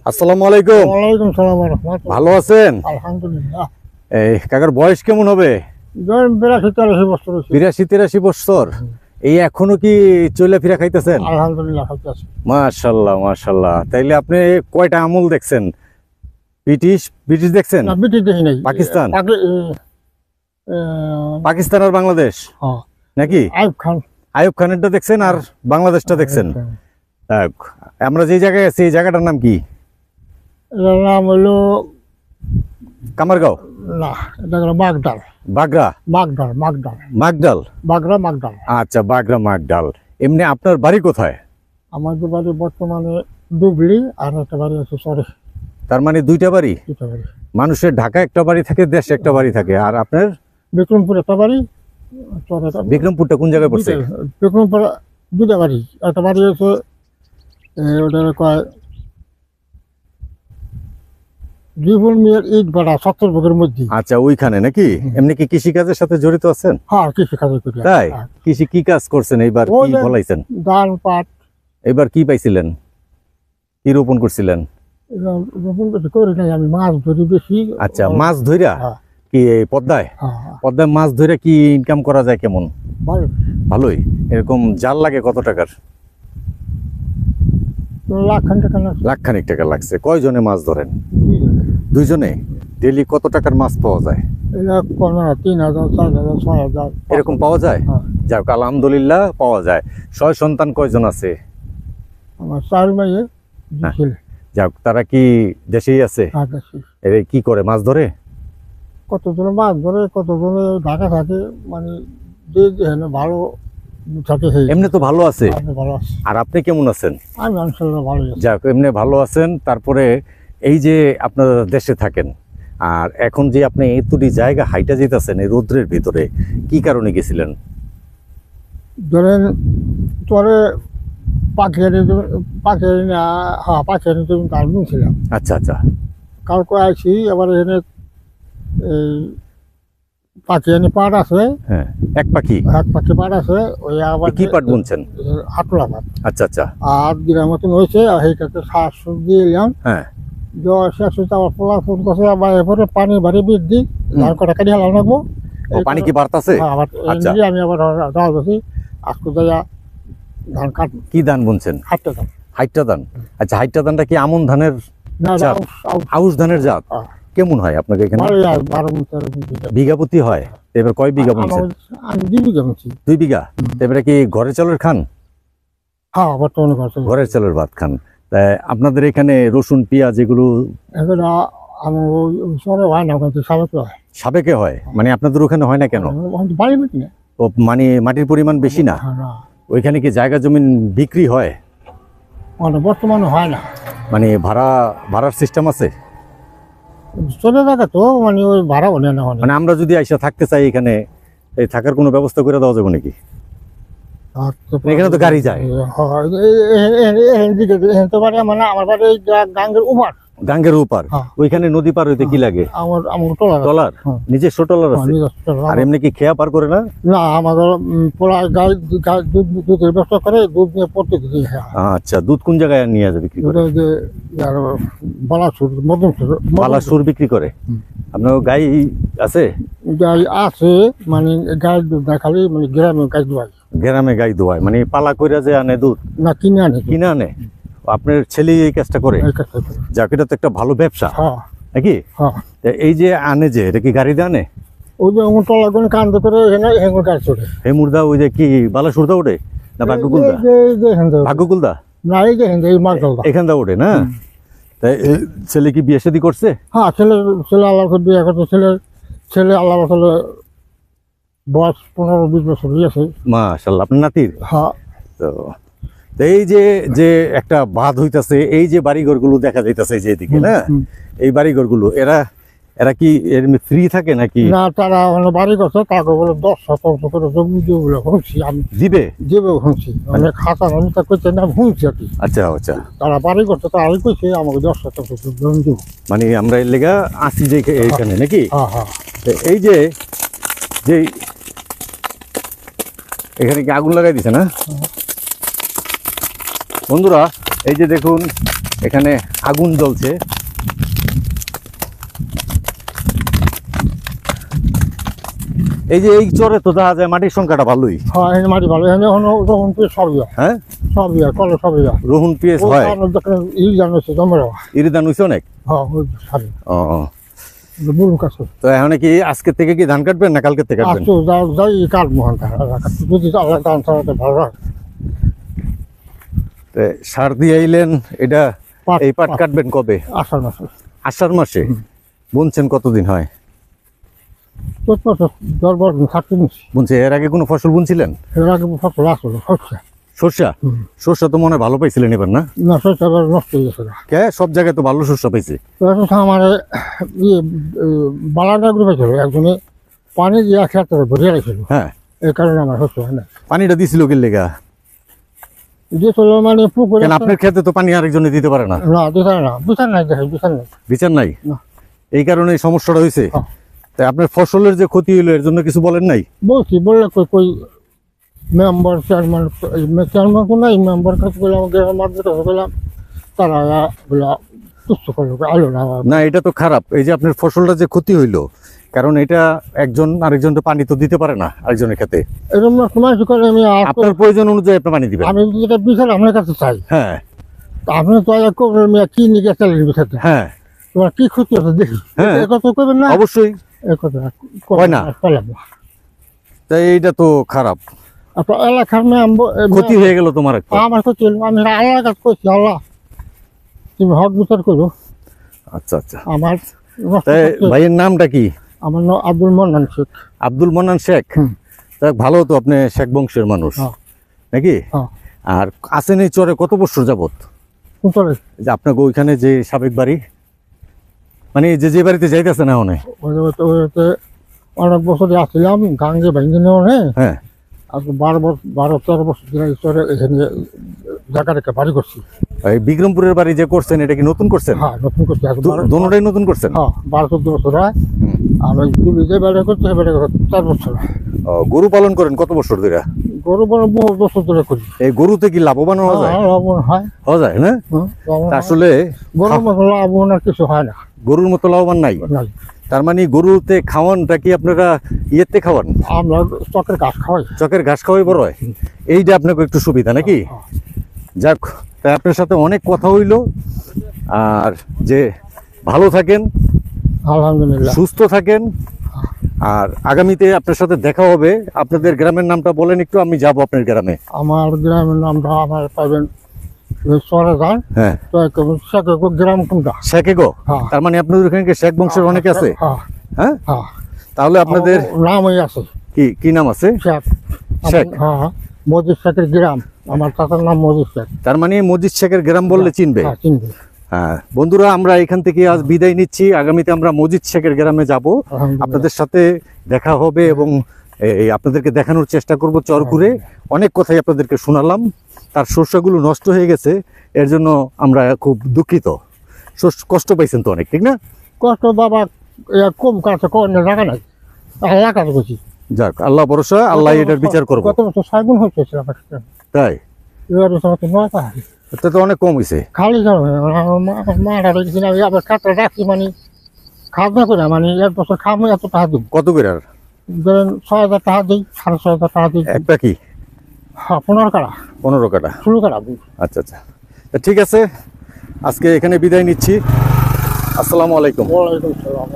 আসসালামু আলাইকুম। ওয়ালাইকুম সালাম ওয়া রাহমাতুল্লাহ। ভালো আছেন? আলহামদুলিল্লাহ। এই কাকার বয়স কেমন হবে? ধরেন 82-83 বছর হয়েছে। 82-83 বছর। এই এখনো কি চলাফেরা খাইতেছেন? আলহামদুলিল্লাহ খাইতেছি। মাশাআল্লাহ মাশাআল্লাহ। তাইলে আপনি কয়টা আমল দেখছেন? ব্রিটিশ দেখছেন? না ব্রিটিশ দেখি নাই। পাকিস্তান? আহ, পাকিস্তান আর বাংলাদেশ হ্যাঁ, নাকি? আইয়ুব খান। আইয়ুব খানেরটা দেখছেন আর বাংলাদেশটা দেখছেন? যাক, আমরা যে জায়গায় আছি এই জায়গাটার নাম কি? এটার নাম হলো কামারগাঁও? না, এটা হলো মাগডাল। বাগড়া? মাগডাল মাগডাল মাগডাল? বাগড়া মাগডাল। আচ্ছা, বাগড়া মাগডাল। এমনি আপনার বাড়ি কোথায়? আমাদের বাড়ি বর্তমানে ডুবলি, আর একটা বাড়ি আছে সরে। তার মানে দুইটা বাড়ি? দুটা বাড়ি। মানুষের ঢাকা একটা বাড়ি থাকে, দেশে একটা বাড়ি থাকে। আর আপনার? বিক্রমপুর একটা বাড়ি, চরে একটা। বিক্রমপুরটা কোন জায়গায় পড়ছে? বিক্রমপুর দুটা বাড়ি। একটা বাড়ি আছে ওটা কয় জীবন মিয়ার ইট ভাড়া সত্তরভোগের মধ্যে। আচ্ছা, ওইখানে নাকি? এমনি কি কৃষি কাজের সাথে জড়িত আছেন? হ্যাঁ, কৃষি কাজ করি। তাই? কৃষি কি কাজ করছেন এইবার? কি ফলাইছেন? ধান পাট। এবার কি পাইছিলেন? কি রোপণ করছিলেন? রোপণ বেশি করি নাই, আমি মাছ ধরি বেশি। আচ্ছা, মাছ ধইরা? কি এই পদ্মায়? পদ্মায় মাছ ধইরা কি ইনকাম করা যায় কেমন? ভালো। ভালোই। এরকম জাল লাগে কত টাকার? লাখখানেক টাকা লাগছে। লাখখানেক টাকা লাগছে। কয়জনে মাছ ধরেন? দুইজনে? ডেইলি কত টাকার মাছ পাওয়া যায়? এটা কম না, 3,000 4,000 6,000 এরকম পাওয়া যায়? যাক, আলহামদুলিল্লাহ পাওয়া যায়। 6 সন্তান কয়জন আছে? আমার 4 মেয়ে, 2 ছেলে। যাক, তারা কি দেশেই আছে? এরা কি করে, মাছ ধরে? কতজনে মাছ ধরে, কতজনে ঢাকা থাকে, মানে যে যেখানে ভালো থাকে। এমনি তো ভালো আছে। ভালো আছে। আর আপনি কেমন আছেন? আমি ইনশাআল্লাহ ভালো আছি। যাক, এমনি ভালো আছেন। তারপরে এই যে আপনারা দেশে থাকেন, আর এখন যে আপনি এতটি জায়গা হাইটা যেতেছেন এই রৌদ্রের ভিতরে, কি কারণে গেছিলেন? ধরেন তোরে পাখিয়ারি না, হ্যাঁ পাখিয়ারি তুমি তার ছিলাম। আচ্ছা আচ্ছা। কালকে আইসি আবার এখানে এই পাখিয়ানি পাট আছে। হ্যাঁ, এক পাখি পাট আছে। ওই আবার কি পাট বুনছেন? হাটুলা পাট। আচ্ছা আচ্ছা। আর দিনের মতন হয়েছে, আর সেইটাতে শ্বাস দিয়ে এলাম। হ্যাঁ, জ্বর শেষ হয়েছে, আবার পোলা ফোন করছে, আবার এরপরে পানি ভারী বৃদ্ধি, ধান কটা কাটি হালাম রাখবো। পানি কি বাড়তাছে? আমি আবার রাজ আছি আজকে যাইয়া ধান কাট। কি ধান বুনছেন? হাইটটা ধান। হাইটটা ধান? আচ্ছা, হাইটটা ধানটা কি আমন ধানের জাত? আউশ ধানের জাত? কেমন হয় আপনাকে এখানে? বিঘা প্রতি হয়? এবার কয় বিঘা বুনছেন? আমি 2 বিঘা বুনছি। 2 বিঘা? এবারে কি ঘরের চালের খান? হ্যাঁ, বর্তমানে ঘরের চালের ভাত খান। আপনাদের এখানে রসুন পেঁয়াজ এগুলো হয় না, সাবেকে হয়। সাবেকে হয়? মানে আপনাদের ওখানে হয় না কেন? ও মানে মাটির পরিমাণ বেশি না? ওইখানে কি জায়গা জমিন বিক্রি হয়? বর্তমানে হয় না। মানে ভাড়ার সিস্টেম আছে? চলে থাকে তো, মানে ওই ভাড়া হলে না। মানে আমরা যদি আইসা থাকতে চাই এখানে, এই থাকার কোনো ব্যবস্থা করে দেওয়া যাবে নাকি? এখানে তো গাড়ি যায়। মানে আমার বাড়ি গাঙ্গের উপার। গাঙ্গের উপার? ওইখানে নদী পার হইতে কি লাগে? আমার ট্রলার? নিজস্ব ট্রলার আছে? আর এমনি কি খেয়া পার করে না? না, আমাদের দুধের ব্যবস্থা করে, দুধ নিয়ে পড়তে দিতে। আচ্ছা, দুধ কোন জায়গায় নিয়ে যাবে বিক্রি করে? বালাসুর বিক্রি করে। আপনার গাই আছে? গাই আছে, মানে গাই দুধ না, খালি মানে গ্রামে গাই দোয়াই। গ্রামে গাই দোয়ায় মানে পালা কইরা যে আনে দুধ? না, কিনে আনে। আপনার ছেলে এই কাজটা করে? যাক, এটা তো একটা ভালো ব্যবসা নাকি? এই যে আনে, যে এটা কি গাড়ি দিয়ে আনে? ওই যে টলাগুলো কান্দ করে গাড়ি চড়ে। এই মুর্দা ওই যে কি বালাসুরদা ওঠে না ভাগ্যকুলদা? ভাগ্যকুলদা না, এই যে এখান দা ওঠে না? তাই ছেলে কি বিয়ে শাদী করছে? হ্যাঁ, ছেলে আল্লাহ বিয়ে করছে। ছেলে আল্লাহ বয়স 15-20 বছর হয়েছে। মাশাআল্লাহ। আপনার নাতির? হ্যাঁ। তো এই যে একটা বাঁধ হইতাছে, এই যে বাড়িঘরগুলো দেখা যাইতাছে যে এদিকে না, এই বাড়িঘরগুলো এরা কি এর ফ্রি থাকে নাকি? না, তারা বাড়ি করছে, তাকে বলে 10 শতাংশ করে জমি দিয়ে শুনছি আমি। দিবে শুনছি, মানে খাতা জমিটা করছে না, শুনছি আর কি। আচ্ছা আচ্ছা। তারা বাড়ি করছে, তারাই কইছে আমাকে 10 শতাংশ জমি দিব। মানে আমরা এর লেগা আসি যে এইখানে নাকি? হ্যাঁ হ্যাঁ। এই যে এখানে কি আগুন লাগাই দিছে না বন্ধুরা? এই যে দেখুন এখানে আগুন জ্বলছে। এই যে এই চরে তো দেখা যায় মাটির সংখ্যাটা ভালোই। হ্যাঁ এখানে মাটি ভালো, এখানে রোহন পেঁয়াজ সবই হয়। হ্যাঁ সবই হয়, কলে সবই হয়। রোহন পেঁয়াজ হয়, ই জানাচ্ছে তোমরা। ইরিদান হইছে অনেক। হ্যাঁ ওই সারি ও বুড়ো কাছে। তো এখন কি আজকে থেকে কি ধান কাটবেন না কালকে থেকে কাটবেন? আচ্ছা যাই কাটবো যদি আল্লাহ ধান ছাড়াতে ভালো হয়। তো সার দিয়ে আইলেন, এটা এই পাট কাটবেন কবে? আষাঢ় মাসে। আষাঢ় মাসে বুনছেন? কতদিন হয়? 10-12 দিন থাকতে নিচ্ছি। বুনছে এর আগে কোনো ফসল বুনছিলেন? এর আগে ফসল আসলো সরষে। সরষা? সরষা তো মনে হয় ভালো পাইছিলেন এবার না? না সরষে এবার নষ্ট হয়ে গেছে। কে সব জায়গায় তো ভালো সরষা পাইছে। আমার ইয়ে বালাটা গ্রুপে ছিল, একজনে পানি দিয়ে খেতে ভরিয়ে রেখেছিল। হ্যাঁ এই কারণে আমার শস্য হয় না। পানিটা দিছিল কি লেগা? দিয়েছিল মানে পুকুরে। কেন আপনার খেতে তো পানি আরেকজনে দিতে পারে না? না দিতে না, বিচার নাই, দেখে বিচার নাই। বিচার নাই? না। এই কারণে এই সমস্যাটা হয়েছে। হ্যাঁ। তাই আপনার ফসলের যে ক্ষতি হইলো এর জন্য কিছু বলেন নাই? বলছি, বললে কই মেম্বার চেয়ারম্যান চেয়ারম্যান কোন নাই, মেম্বার কাছে গেলাম, গ্রামের কাছে গেলাম, তারা তুচ্ছ করলো, আলো না। না এটা তো খারাপ, এই যে আপনার ফসলটা যে ক্ষতি হইলো, কারণ এটা একজন আরেকজন তো পানি তো দিতে পারে না আরেকজনের খেতে। এরকম সময় করে আমি আপনার প্রয়োজন অনুযায়ী আপনি পানি দিবেন। আমি যেটা বিচার আপনার কাছে চাই। হ্যাঁ আপনি তো কি নিয়ে চালিয়ে বিচারতে। হ্যাঁ তোমার কি ক্ষতি আছে দেখি। হ্যাঁ। এ কথা করবেন না? অবশ্যই। এ কথা হয় না। চলাম। তাই এইটা তো খারাপ, আপনার এলাকার ক্ষতি হয়ে গেল তোমার একটা। আমার ক্ষতি হলো, আমি আল্লাহর কাছে করছি, আল্লাহ তুমি হক বিচার করো। আচ্ছা আচ্ছা। আমার তাই ভাইয়ের নামটা কি? আমার নাম আব্দুল মন্নান শেখ। আব্দুল মন্নান শেখ। যাক ভালো, তো আপনি শেখ বংশের মানুষ নাকি? আর আছেন এই চরে কত বছর যাবত? যে আপনাকে ওইখানে যে সাবেক বাড়ি, মানে যে বাড়িতে যাইতেছে না অনেক, অনেক বছর আসছিলাম গাঙ্গে ভেঙে নেওয়া। হ্যাঁ 12-13 বছর চরে এখানে জায়গা রেখে বাড়ি করছি। এই বিক্রমপুরের বাড়ি যে করছেন এটা কি নতুন করছেন? হ্যাঁ নতুন করছি। দোনোটাই নতুন করছেন? হ্যাঁ 12-14 বছর হয়। আমি যে বাড়ি করছি সে বাড়ি 4 বছর। গরু পালন করেন কত বছর ধরে? গরু বহু বছর ধরে করি। এই গরুতে কি লাভবান হওয়া যায়? লাভবান হয়। হওয়া যায় না? আসলে গরুর মতো লাভবান আর কিছু হয় না। গরুর মতো লাভবান নাই? তার মানে গরুতে খাওয়ানটা কি আপনারা ইয়েতে খাওয়ান? আমরা চকের ঘাস খাওয়াই। চকের ঘাস খাওয়াই বড় হয়? এইটা আপনাকে একটু সুবিধা নাকি? যাক, তাই আপনার সাথে অনেক কথা হইলো। আর যে ভালো থাকেন, আলহামদুলিল্লাহ, সুস্থ থাকেন। আর আগামীতে আপনার সাথে দেখা হবে। আপনাদের গ্রামের নামটা বলেন একটু, আমি যাব আপনার গ্রামে। আমার গ্রামের নামটা আমার পাবেন সরেগান। হ্যাঁ শেখেগো গ্রাম কোনটা? শেখেগো? তার মানে আপনাদের ওখানে শেখ বংশের অনেকে আছে? হ্যাঁ তাহলে আপনাদের নামই আছে। কি নাম আছে? শেখ। হ্যাঁ মজিদ শেখের গ্রাম, আমার চাচার নাম মজিদ শেখ। তার মানে মজিদ শেখের গ্রাম বললে চিনবে? চিনবে। হ্যাঁ বন্ধুরা, আমরা এখান থেকে আজ বিদায় নিচ্ছি। আগামীতে আমরা মজিদ শেখের গ্রামে যাব, আপনাদের সাথে দেখা হবে এবং আপনাদেরকে দেখানোর চেষ্টা করব। চর ঘুরে অনেক কথাই আপনাদেরকে শোনালাম। তার শস্যগুলো নষ্ট হয়ে গেছে, এর জন্য আমরা খুব দুঃখিত। কষ্ট পাইছেন তো অনেক, ঠিক না? কষ্ট বাবা কম কাছে জায়গা নাই, আল্লাহ কাছে করছি। যাক, আল্লাহ ভরসা, আল্লাহ এটার বিচার করবো। কত বছর 6 গুণ হচ্ছে তাই? এটা তো অনেক কম হয়েছে। খালি মারা রেখেছি না, আবার কাটা রাখছি, মানে খাওয়া করে, মানে 1 বছর খাবো এত টাকা দিব। কত করে? ধরেন 6,000 টাকা দিই, 6,500 টাকা দিই। একটা কি? হ্যাঁ 15 কাটা। 15 কাটা? 16 কাটা। আচ্ছা আচ্ছা, ঠিক আছে, আজকে এখানে বিদায় নিচ্ছি। আসসালামু আলাইকুম। ওয়ালাইকুম আসসালাম।